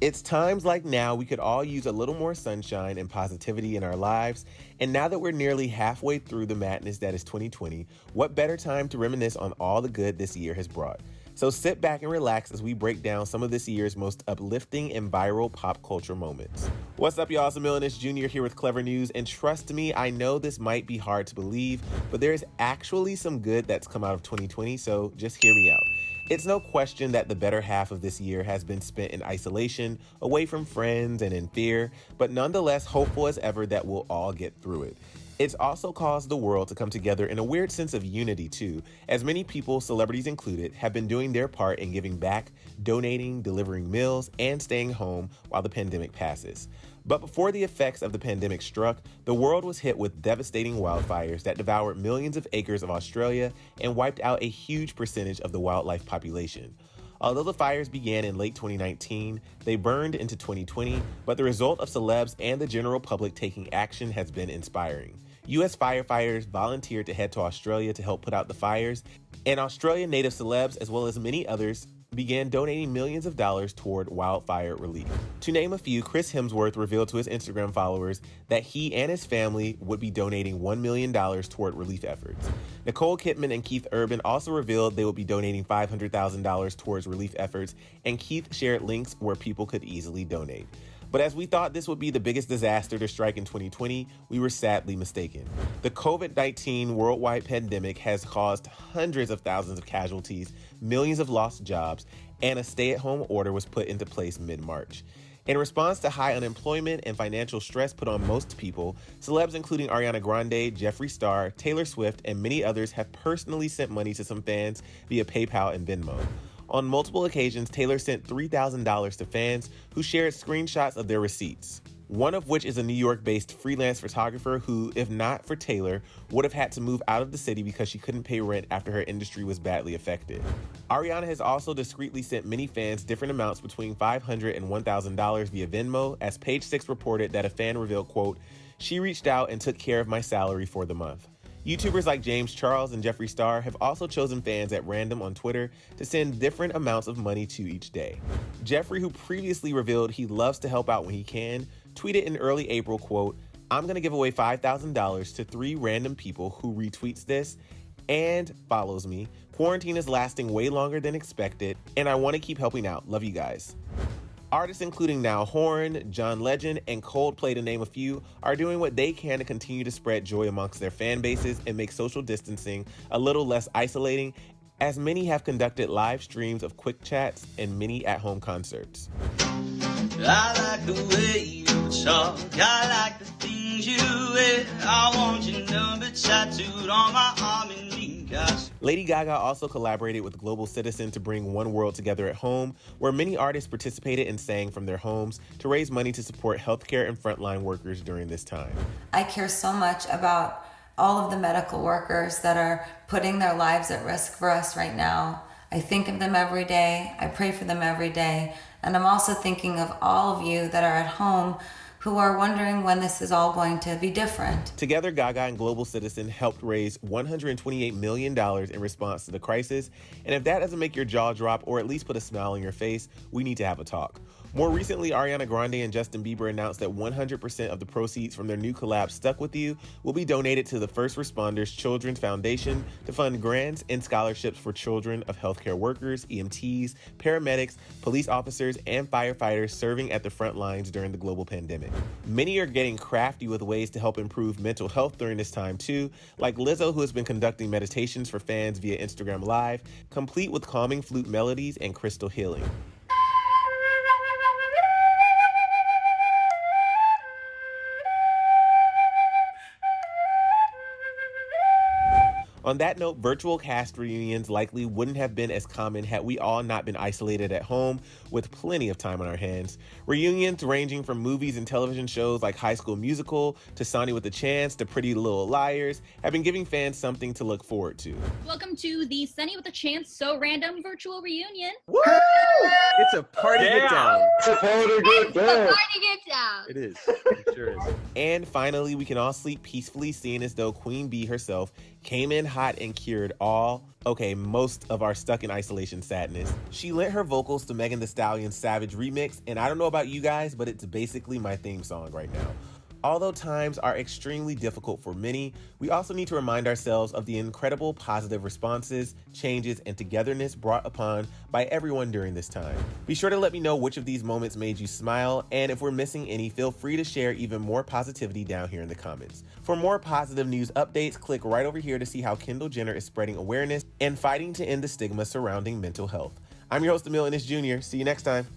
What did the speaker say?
It's times like now we could all use a little more sunshine and positivity in our lives. And now that we're nearly halfway through the madness that is 2020, what better time to reminisce on all the good this year has brought? So sit back and relax as we break down some of this year's most uplifting and viral pop culture moments. What's up, y'all? It's Reminisce Jr. here with Clevver News. And trust me, I know this might be hard to believe, but there's actually some good that's come out of 2020, so just hear me out. It's no question that the better half of this year has been spent in isolation, away from friends, and in fear, but nonetheless hopeful as ever that we'll all get through it. It's also caused the world to come together in a weird sense of unity too, as many people, celebrities included, have been doing their part in giving back, donating, delivering meals, and staying home while the pandemic passes. But before the effects of the pandemic struck, the world was hit with devastating wildfires that devoured millions of acres of Australia and wiped out a huge percentage of the wildlife population. Although the fires began in late 2019, they burned into 2020, but the result of celebs and the general public taking action has been inspiring. U.S. firefighters volunteered to head to Australia to help put out the fires, and Australian native celebs, as well as many others, began donating millions of dollars toward wildfire relief. To name a few, Chris Hemsworth revealed to his Instagram followers that he and his family would be donating $1 million toward relief efforts. Nicole Kidman and Keith Urban also revealed they would be donating $500,000 towards relief efforts, and Keith shared links where people could easily donate. But as we thought this would be the biggest disaster to strike in 2020, we were sadly mistaken. The COVID-19 worldwide pandemic has caused hundreds of thousands of casualties, millions of lost jobs, and a stay-at-home order was put into place mid-March. In response to high unemployment and financial stress put on most people, celebs including Ariana Grande, Jeffree Star, Taylor Swift, and many others have personally sent money to some fans via PayPal and Venmo. On multiple occasions, Taylor sent $3,000 to fans who shared screenshots of their receipts. One of which is a New York-based freelance photographer who, if not for Taylor, would have had to move out of the city because she couldn't pay rent after her industry was badly affected. Ariana has also discreetly sent many fans different amounts between $500 and $1,000 via Venmo, as Page Six reported that a fan revealed, quote, "She reached out and took care of my salary for the month." YouTubers like James Charles and Jeffree Star have also chosen fans at random on Twitter to send different amounts of money to each day. Jeffree, who previously revealed he loves to help out when he can, tweeted in early April, quote, "I'm going to give away $5,000 to 3 random people who retweets this and follows me. Quarantine is lasting way longer than expected, and I want to keep helping out. Love you guys." Artists including Niall Horan, John Legend, and Coldplay, to name a few, are doing what they can to continue to spread joy amongst their fan bases and make social distancing a little less isolating, as many have conducted live streams of quick chats and mini at-home concerts. I like the way you talk, I like the things you wear, I want your number tattooed on my arm and knee, gosh. Lady Gaga also collaborated with Global Citizen to bring One World Together at Home, where many artists participated and sang from their homes to raise money to support healthcare and frontline workers during this time. I care so much about all of the medical workers that are putting their lives at risk for us right now. I think of them every day, I pray for them every day, and I'm also thinking of all of you that are at home who are wondering when this is all going to be different. Together, Gaga and Global Citizen helped raise $128 million in response to the crisis. And if that doesn't make your jaw drop or at least put a smile on your face, we need to have a talk. More recently, Ariana Grande and Justin Bieber announced that 100% of the proceeds from their new collab, Stuck With You, will be donated to the First Responders Children's Foundation to fund grants and scholarships for children of healthcare workers, EMTs, paramedics, police officers, and firefighters serving at the front lines during the global pandemic. Many are getting crafty with ways to help improve mental health during this time too, like Lizzo, who has been conducting meditations for fans via Instagram Live, complete with calming flute melodies and crystal healing. On that note, virtual cast reunions likely wouldn't have been as common had we all not been isolated at home with plenty of time on our hands. Reunions ranging from movies and television shows like High School Musical to Sonny with a Chance to Pretty Little Liars have been giving fans something to look forward to. Welcome to the Sunny with a Chance So Random virtual reunion. Woo! It's a party get down. It's a party get It's down. a party get down. It is. It sure is. And finally, we can all sleep peacefully, seeing as though Queen Bee herself came in hot and cured most of our stuck in isolation sadness. She lent her vocals to Megan Thee Stallion's Savage remix, and I don't know about you guys, but it's basically my theme song right now. Although times are extremely difficult for many, we also need to remind ourselves of the incredible positive responses, changes, and togetherness brought upon by everyone during this time. Be sure to let me know which of these moments made you smile, and if we're missing any, feel free to share even more positivity down here in the comments. For more positive news updates, click right over here to see how Kendall Jenner is spreading awareness and fighting to end the stigma surrounding mental health. I'm your host, Emil Ennis Jr. See you next time.